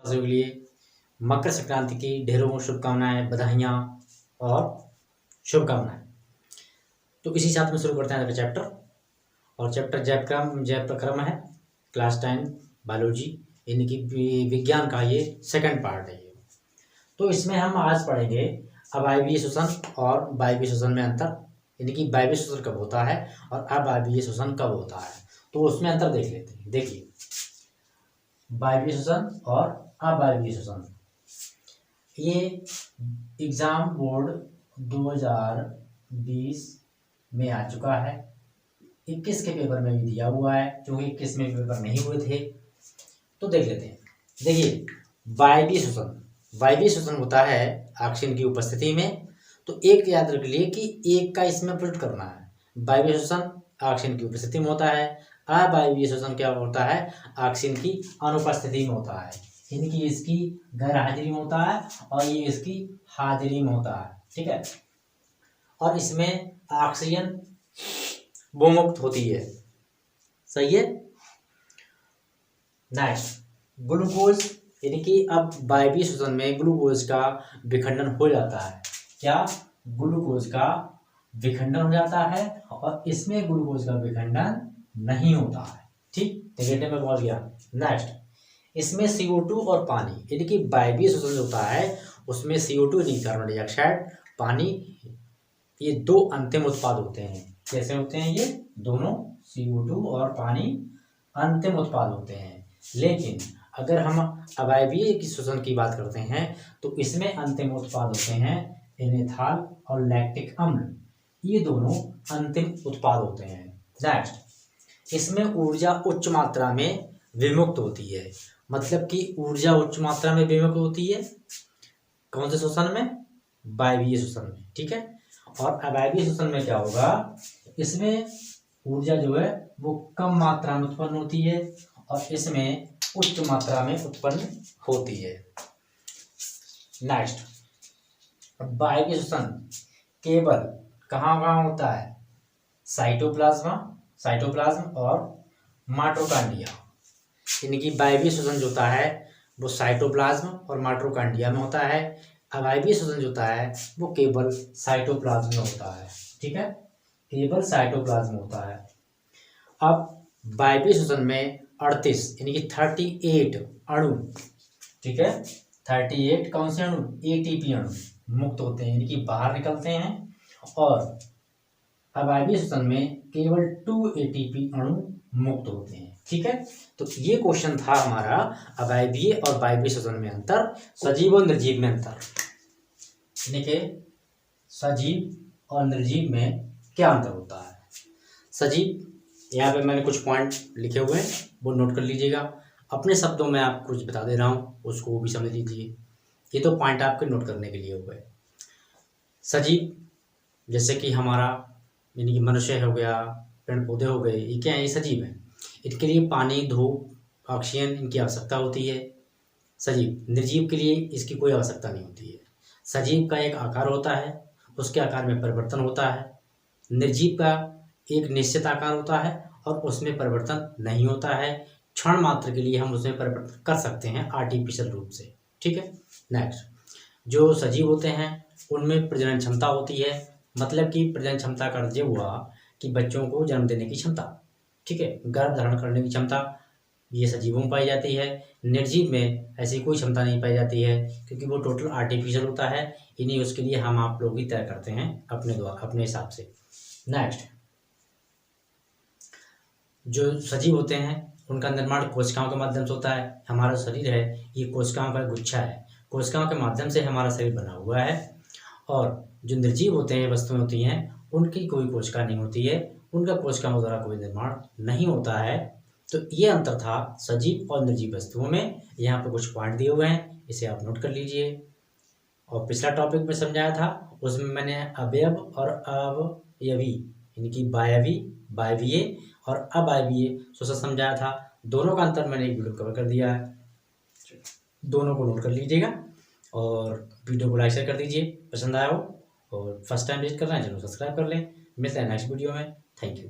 के लिए मकर संक्रांति की ढेरों शुभकामनाएं, बधाइयाँ और शुभकामनाएं। तो इसी साथ में शुरू करते हैं चैप्टर। और चैप्टर जय प्रक्रम है, क्लास 10 बायोलॉजी यानी कि विज्ञान का ये सेकंड पार्ट है ये। तो इसमें हम आज पढ़ेंगे अवायवीय श्वसन और वायवीय श्वसन में अंतर, यानी कि वायवीय श्वसन कब होता है और अवायवीय श्वसन कब होता है, तो उसमें अंतर देख लेते हैं। देखिए, वायवीय श्वसन और अवायवीय श्वसन, ये एग्जाम बोर्ड 2020 में आ चुका है। 21 के पेपर में भी दिया हुआ है, क्योंकि 21 में पेपर नहीं हुए थे। तो देख लेते हैं। देखिए, वायवीय श्वसन होता है ऑक्सीजन की उपस्थिति में। तो एक याद रख लिए कि एक का इसमें पुट करना है। वायवीय श्वसन ऑक्सीजन की उपस्थिति में होता है। अवायवीय श्वसन क्या होता है? ऑक्सीजन की अनुपस्थिति में होता है, यानी कि इसकी गैर हाजिरी में होता है और ये इसकी हाजिरी में होता है। ठीक है, और इसमें ऑक्सीजन भूमुक्त होती है। सही है। नेक्स्ट, ग्लूकोज, यानी कि अब वायवीय श्वसन में ग्लूकोज का विखंडन हो जाता है। क्या? ग्लूकोज का विखंडन हो जाता है, और इसमें ग्लूकोज का विखंडन नहीं होता है। ठीक, नेगेटिव में पहुंच गया। नेक्स्ट, इसमें CO2 और पानी, यानी कि वायवीय श्वसन होता है उसमें CO2 यानी कार्बन डाइऑक्साइड, पानी, ये दो अंतिम उत्पाद होते हैं। कैसे होते हैं ये दोनों? CO2 और पानी अंतिम उत्पाद होते हैं। लेकिन अगर हम अवायवीय की श्वसन की बात करते हैं तो इसमें अंतिम उत्पाद होते हैं एनेथॉल और लैक्टिक अम्ल, ये दोनों अंतिम उत्पाद होते हैं। नेक्स्ट, इसमें ऊर्जा उच्च मात्रा में विमुक्त होती है। मतलब कि ऊर्जा उच्च मात्रा में विमुक्त होती है कौन से श्वसन में? वायवीय श्वसन में। ठीक है, और अवायवीय श्वसन में क्या होगा? इसमें ऊर्जा जो है वो कम मात्रा में उत्पन्न होती है और इसमें उच्च मात्रा में उत्पन्न होती है। नेक्स्ट, वायवीय श्वसन केवल कहाँ कहाँ होता है? साइटोप्लाज्म और माइटोकॉन्ड्रिया, यानी कि वायवीय श्वसन जो होता है वो साइटोप्लाज्म और माइटोकॉन्ड्रिया में होता है। अवायवीय श्वसन जो होता है वो केवल साइटोप्लाज्म में होता है। ठीक है, केवल साइटोप्लाज्म होता है। अब वायवीय श्वसन में 38 यानी कि 38 अणु, ठीक है, 38 कौन से अणु? ATP अणु मुक्त होते हैं, यानी कि बाहर निकलते हैं। और अवायवीय श्वसन में केवल 2 ATP अणु मुक्त होते हैं। ठीक है, तो ये क्वेश्चन था हमारा अवायवीय और वायवीय श्वसन में अंतर, सजीव और निर्जीव में अंतर, यानी कि सजीव और निर्जीव में क्या अंतर होता है। सजीव, यहाँ पे मैंने कुछ पॉइंट लिखे हुए हैं, वो नोट कर लीजिएगा। अपने शब्दों में आप कुछ बता दे रहा हूँ, उसको भी समझ लीजिए। ये तो पॉइंट आपके नोट करने के लिए हो गए। सजीव जैसे कि हमारा, यानी कि मनुष्य हो गया, पेड़ पौधे हो गए, ये क्या है? ये सजीव है। इनके लिए पानी, धूप, ऑक्सीजन इनकी आवश्यकता होती है। सजीव। निर्जीव के लिए इसकी कोई आवश्यकता नहीं होती है। सजीव का एक आकार होता है, उसके आकार में परिवर्तन होता है। निर्जीव का एक निश्चित आकार होता है और उसमें परिवर्तन नहीं होता है। क्षण मात्र के लिए हम उसमें परिवर्तन कर सकते हैं आर्टिफिशियल रूप से। ठीक है। नेक्स्ट, जो सजीव होते हैं उनमें प्रजनन क्षमता होती है, मतलब कि प्रजनन क्षमता का अर्थ ये हुआ कि बच्चों को जन्म देने की क्षमता। ठीक है, गर्भ धारण करने की क्षमता, ये सजीवों में पाई जाती है। निर्जीव में ऐसी कोई क्षमता नहीं पाई जाती है, क्योंकि वो टोटल आर्टिफिशियल होता है। इन्हीं उसके लिए हम आप लोग ही तय करते हैं अपने हिसाब से। नेक्स्ट, जो सजीव होते हैं उनका निर्माण कोशिकाओं के माध्यम से होता है। हमारा शरीर है ये कोशिकाओं का गुच्छा है, कोशिकाओं के माध्यम से हमारा शरीर बना हुआ है। और जो निर्जीव होते हैं, वस्तुएं होती हैं, उनकी कोई कोशिका नहीं होती है, उनका कोशिकाओं द्वारा कोई निर्माण नहीं होता है। तो ये अंतर था सजीव और निर्जीव वस्तुओं में। यहाँ पे कुछ पॉइंट दिए हुए हैं, इसे आप नोट कर लीजिए। और पिछला टॉपिक में समझाया था, उसमें मैंने अवयव और अवयवी, यानी कि वायवीय और अवायवीय श्वसन समझाया था। दोनों का अंतर मैंने एक वीडियो कवर कर दिया है, दोनों को नोट कर लीजिएगा और वीडियो को लाइक शेयर कर दीजिए पसंद आया हो। और फर्स्ट टाइम विजिट कर रहे हैं चैनल सब्सक्राइब कर लें। मिलते हैं नेक्स्ट वीडियो में। Thank you.